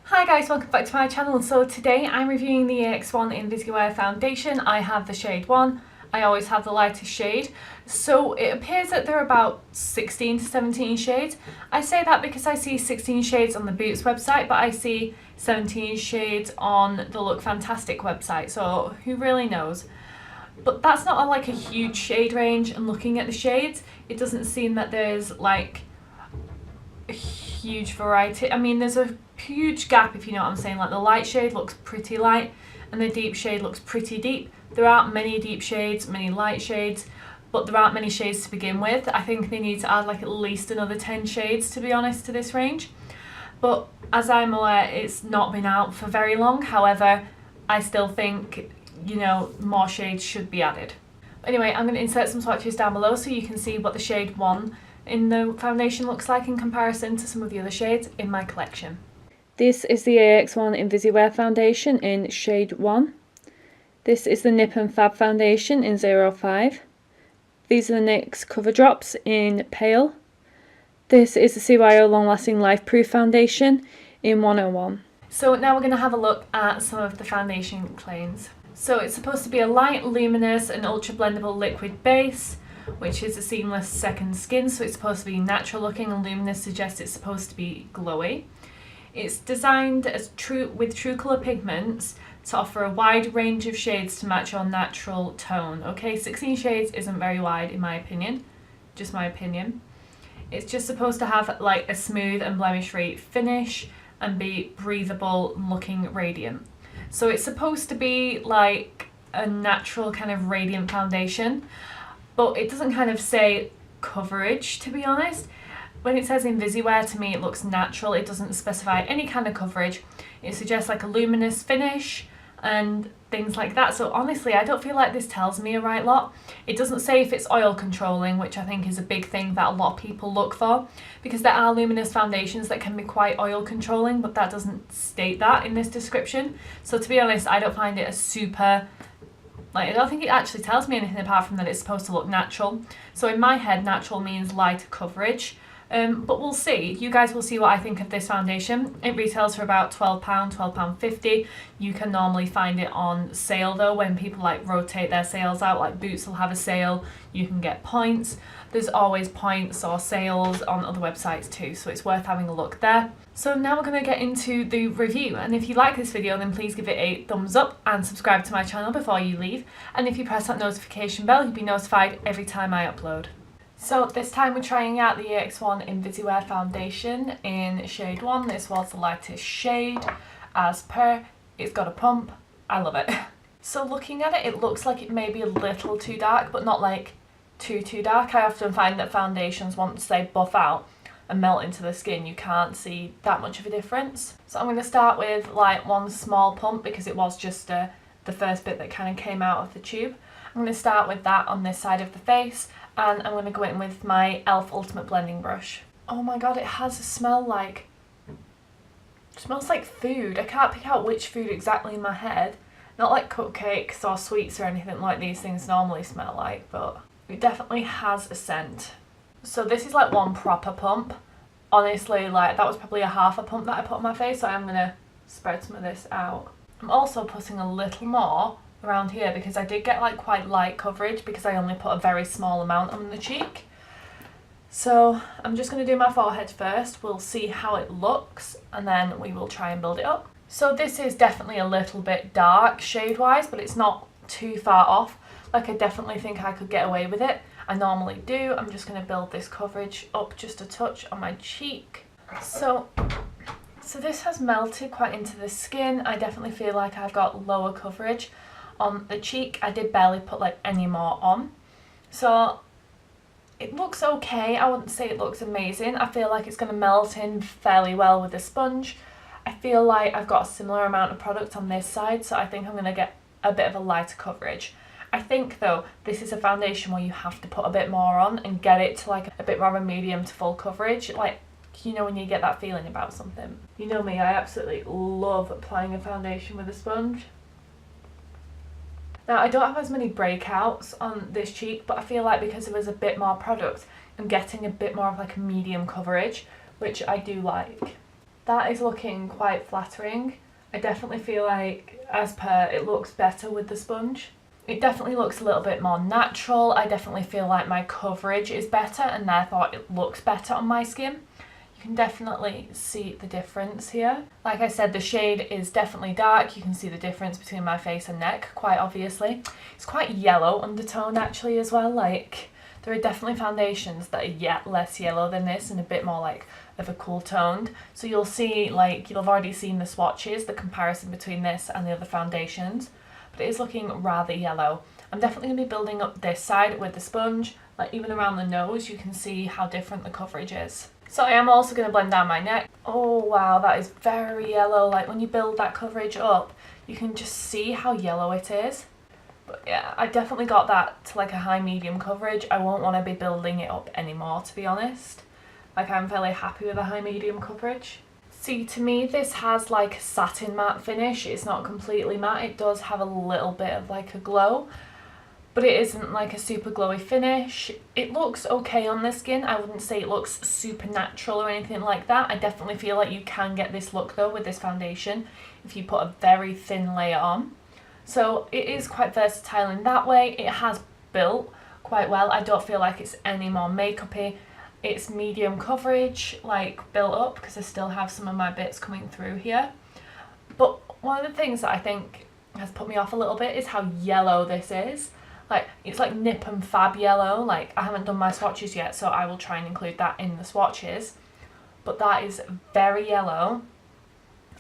Hi guys, welcome back to my channel. So today I'm reviewing the Ex1 Invisiwear foundation. I have the shade 1. I always have the lightest shade. So it appears that there are about 16 to 17 shades. I say that because I see 16 shades on the Boots website, but I see 17 shades on the Look Fantastic website, so who really knows? But that's not like a huge shade range, and looking at the shades, it doesn't seem that there's like a huge variety. I mean, there's a huge gap, if you know what I'm saying. Like the light shade looks pretty light and the deep shade looks pretty deep. There aren't many deep shades, many light shades, but there aren't many shades to begin with. I think they need to add like at least another 10 shades, to be honest, to this range. But as I'm aware, it's not been out for very long. However, I still think, you know, more shades should be added. Anyway, I'm going to insert some swatches down below so you can see what the shade 1 in the foundation looks like in comparison to some of the other shades in my collection. This is the Ex1 Invisiwear foundation in shade 1. This is the Nip and Fab foundation in 05. These are the NYX Cover Drops in Pale. This is the CYO Long Lasting Life Proof foundation in 101. So now we're going to have a look at some of the foundation claims. So it's supposed to be a light, luminous and ultra blendable liquid base, which is a seamless second skin, so it's supposed to be natural looking, and luminous suggests it's supposed to be glowy. It's designed as with true colour pigments to offer a wide range of shades to match your natural tone. Okay, 16 shades isn't very wide in my opinion, just my opinion. It's just supposed to have like a smooth and blemish-free finish and be breathable, looking radiant. So it's supposed to be like a natural kind of radiant foundation, but it doesn't kind of say coverage, to be honest. When it says Invisiwear, to me it looks natural. It doesn't specify any kind of coverage. It suggests like a luminous finish and things like that. So honestly, I don't feel like this tells me a right lot. It doesn't say if it's oil controlling, which I think is a big thing that a lot of people look for, because there are luminous foundations that can be quite oil controlling, but that doesn't state that in this description. So to be honest, I don't find it a super... I don't think it actually tells me anything apart from that it's supposed to look natural. So in my head, natural means lighter coverage. But we'll see. You guys will see what I think of this foundation. It retails for about £12, £12.50. You can normally find it on sale though, when people like rotate their sales out, like Boots will have a sale, you can get points. There's always points or sales on other websites too, so it's worth having a look there. So now we're going to get into the review, and if you like this video then please give it a thumbs up and subscribe to my channel before you leave, and if you press that notification bell you'll be notified every time I upload. So this time we're trying out the Ex1 Invisiwear foundation in shade 1. This was the lightest shade as per. It's got a pump. I love it. So looking at it, it looks like it may be a little too dark, but not like too dark. I often find that foundations, once they buff out and melt into the skin, you can't see that much of a difference. So I'm going to start with like one small pump because it was just the first bit that kind of came out of the tube. I'm going to start with that on this side of the face, and I'm going to go in with my e.l.f. Ultimate Blending Brush. Oh my god, it has a smell like... It smells like food. I can't pick out which food exactly in my head. Not like cupcakes or sweets or anything like these things normally smell like, but it definitely has a scent. So this is like one proper pump. Honestly, like that was probably a half a pump that I put on my face, so I'm going to spread some of this out. I'm also putting a little more around here because I did get like quite light coverage because I only put a very small amount on the cheek. So I'm just going to do my forehead first. We'll see how it looks and then we will try and build it up. So this is definitely a little bit dark shade wise, but it's not too far off. Like I definitely think I could get away with it. I normally do. I'm just going to build this coverage up just a touch on my cheek. So this has melted quite into the skin. I definitely feel like I've got lower coverage on the cheek. I did barely put like any more on, so it looks okay. I wouldn't say it looks amazing. I feel like it's going to melt in fairly well with the sponge. I feel like I've got a similar amount of product on this side, so I think I'm going to get a bit of a lighter coverage. I think though this is a foundation where you have to put a bit more on and get it to like a bit more of a medium to full coverage, like, you know, when you get that feeling about something. You know me, I absolutely love applying a foundation with a sponge. Now I don't have as many breakouts on this cheek, but I feel like because there was a bit more product, I'm getting a bit more of like a medium coverage, which I do like. That is looking quite flattering. I definitely feel like, as per, it looks better with the sponge. It definitely looks a little bit more natural. I definitely feel like my coverage is better and therefore it looks better on my skin. You can definitely see the difference here. Like I said, the shade is definitely dark. You can see the difference between my face and neck, quite obviously. It's quite yellow undertone actually as well. Like, there are definitely foundations that are yet less yellow than this and a bit more like of a cool toned. So you'll see, like, you'll have already seen the swatches, the comparison between this and the other foundations, but it is looking rather yellow. I'm definitely going to be building up this side with the sponge, like even around the nose you can see how different the coverage is. So I am also going to blend down my neck. Oh wow, that is very yellow. Like when you build that coverage up, you can just see how yellow it is. But yeah, I definitely got that to like a high medium coverage. I won't want to be building it up anymore, to be honest. Like, I'm fairly happy with a high medium coverage. See, to me this has like a satin matte finish. It's not completely matte. It does have a little bit of like a glow, but it isn't like a super glowy finish. It looks okay on the skin. I wouldn't say it looks super natural or anything like that. I definitely feel like you can get this look though with this foundation if you put a very thin layer on. So it is quite versatile in that way. It has built quite well. I don't feel like it's any more makeup-y. It's medium coverage, like built up, because I still have some of my bits coming through here. But one of the things that I think has put me off a little bit is how yellow this is. Like, it's like Nip and Fab yellow. Like, I haven't done my swatches yet, so I will try and include that in the swatches. But that is very yellow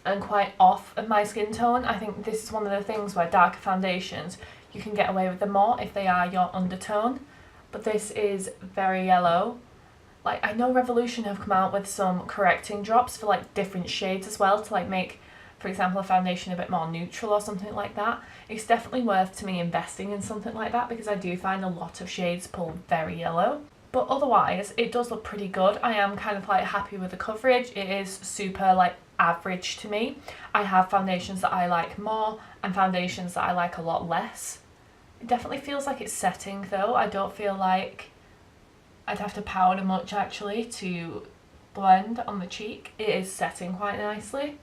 and quite off of my skin tone. I think this is one of the things where darker foundations, you can get away with them more if they are your undertone. But this is very yellow. Like, I know Revolution have come out with some correcting drops for like different shades as well to like make, for example, a foundation a bit more neutral or something like that. It's definitely worth to me investing in something like that because I do find a lot of shades pull very yellow. But otherwise, it does look pretty good. I am kind of like happy with the coverage. It is super like average to me. I have foundations that I like more and foundations that I like a lot less. It definitely feels like it's setting though. I don't feel like I'd have to powder much actually to blend on the cheek. It is setting quite nicely.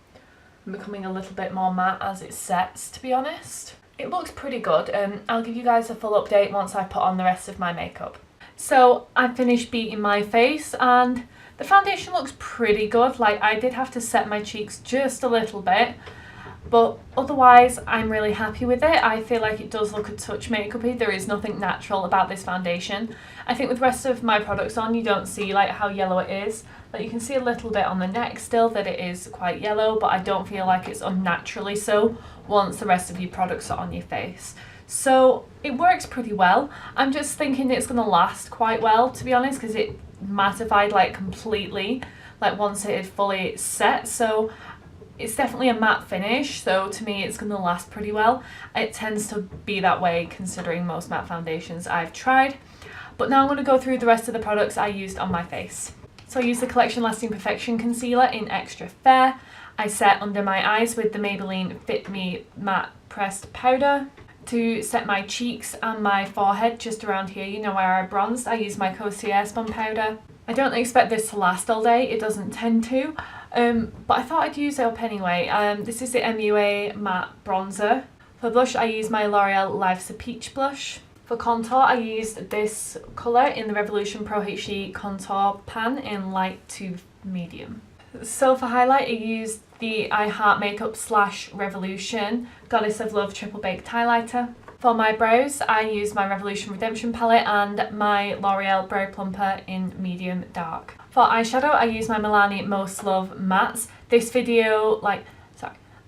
I'm becoming a little bit more matte as it sets, to be honest. It looks pretty good. I'll give you guys a full update once I put on the rest of my makeup. So I finished beating my face and the foundation looks pretty good. Like, I did have to set my cheeks just a little bit, but otherwise I'm really happy with it. I feel like it does look a touch makeup-y. There is nothing natural about this foundation. I think with the rest of my products on, you don't see like how yellow it is. Like, you can see a little bit on the neck still that it is quite yellow, but I don't feel like it's unnaturally so once the rest of your products are on your face. So it works pretty well. I'm just thinking it's going to last quite well, to be honest, because it mattified like completely like once it had fully set. So it's definitely a matte finish, so to me it's going to last pretty well. It tends to be that way considering most matte foundations I've tried. But now I'm going to go through the rest of the products I used on my face. So I used the Collection Lasting Perfection Concealer in Extra Fair. I set under my eyes with the Maybelline Fit Me Matte Pressed Powder. To set my cheeks and my forehead just around here, you know where I bronzed, I used my Coty Spun powder. I don't expect this to last all day, it doesn't tend to, but I thought I'd use it up anyway. This is the MUA Matte Bronzer. For blush I used my L'Oreal Life's a Peach blush. For contour I used this colour in the Revolution Pro HD Contour Pan in light to medium. So for highlight I used the I Heart Makeup / Revolution Goddess of Love Triple Baked Highlighter. For my brows I used my Revolution Redemption palette and my L'Oreal Brow Plumper in medium dark. For eyeshadow I used my Milani Most Love Mattes. This video,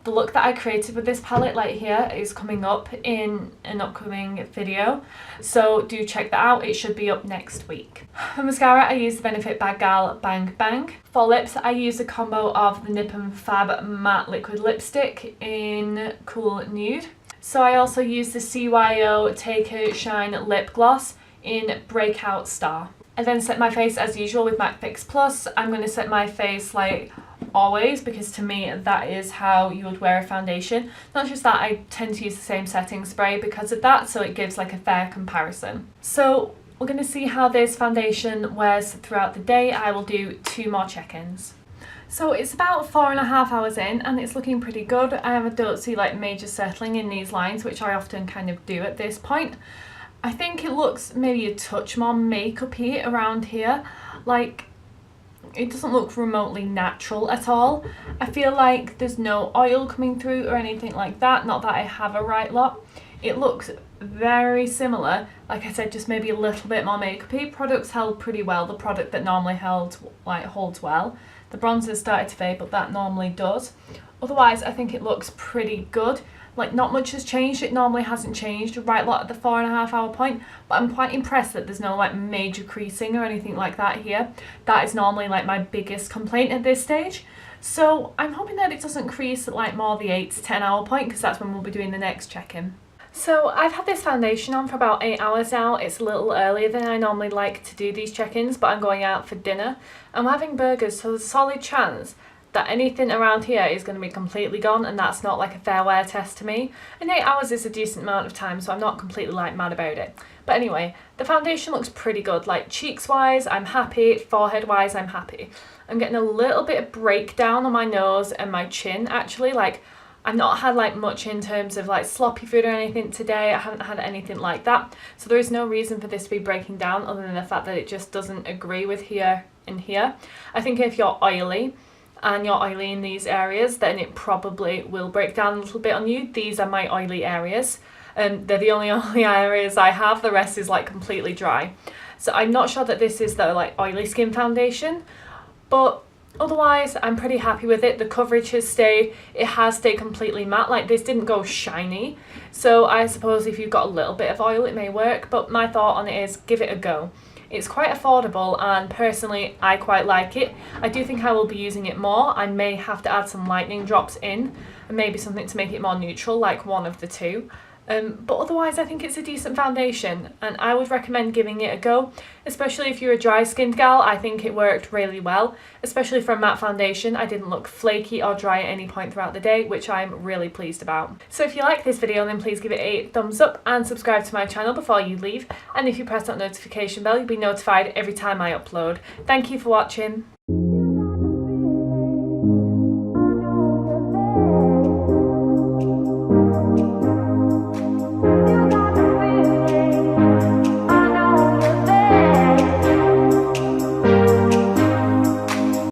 the look that I created with this palette like here is coming up in an upcoming video, so do check that out. It should be up next week. For mascara I used the Benefit Bad Gal Bang Bang. For lips I used a combo of the Nip and Fab Matte Liquid Lipstick in Cool Nude. So I also used the CYO Take a Shine Lip Gloss in Breakout Star. I then set my face as usual with MAC Fix Plus. I'm going to set my face like always because to me that is how you would wear a foundation. Not just that, I tend to use the same setting spray because of that, so it gives like a fair comparison. So we're going to see how this foundation wears throughout the day. I will do 2 more check-ins. So it's about 4.5 hours in and it's looking pretty good. I don't see like major settling in these lines, which I often kind of do at this point. I think it looks maybe a touch more makeup-y around here. Like, it doesn't look remotely natural at all. I feel like there's no oil coming through or anything like that. Not that I have a right lot. It looks very similar. Like I said, just maybe a little bit more makeup-y. Product's held pretty well. The product that normally holds well. The bronzer started to fade, but that normally does. Otherwise, I think it looks pretty good. Like, not much has changed. It normally hasn't changed right lot at the 4.5 hour point, but I'm quite impressed that there's no like major creasing or anything like that here. That is normally like my biggest complaint at this stage. So I'm hoping that it doesn't crease at like more the 8 to 10 hour point, because that's when we'll be doing the next check-in. So I've had this foundation on for about 8 hours now. It's a little earlier than I normally like to do these check-ins, but I'm going out for dinner. I'm having burgers, so there's a solid chance that anything around here is going to be completely gone, and that's not like a fair wear test to me. And 8 hours is a decent amount of time, so I'm not completely like mad about it. But anyway, the foundation looks pretty good. Like, cheeks wise, I'm happy. Forehead wise, I'm happy. I'm getting a little bit of breakdown on my nose and my chin actually. Like, I've not had like much in terms of like sloppy food or anything today. I haven't had anything like that. So there is no reason for this to be breaking down other than the fact that it just doesn't agree with here and here. I think if you're oily and you're oily in these areas, then it probably will break down a little bit on you. These are my oily areas. They're the only oily areas I have. The rest is like completely dry. So I'm not sure that this is the like oily skin foundation, but otherwise I'm pretty happy with it. The coverage has stayed. It has stayed completely matte. Like, this didn't go shiny. So I suppose if you've got a little bit of oil, it may work. But my thought on it is give it a go. It's quite affordable and personally I quite like it. I do think I will be using it more. I may have to add some lightning drops in and maybe something to make it more neutral, like one of the two. But otherwise I think it's a decent foundation and I would recommend giving it a go, especially if you're a dry skinned gal. I think it worked really well, especially for a matte foundation. I didn't look flaky or dry at any point throughout the day, which I'm really pleased about. So if you like this video, then please give it a thumbs up and subscribe to my channel before you leave, and if you press that notification bell, you'll be notified every time I upload. Thank you for watching.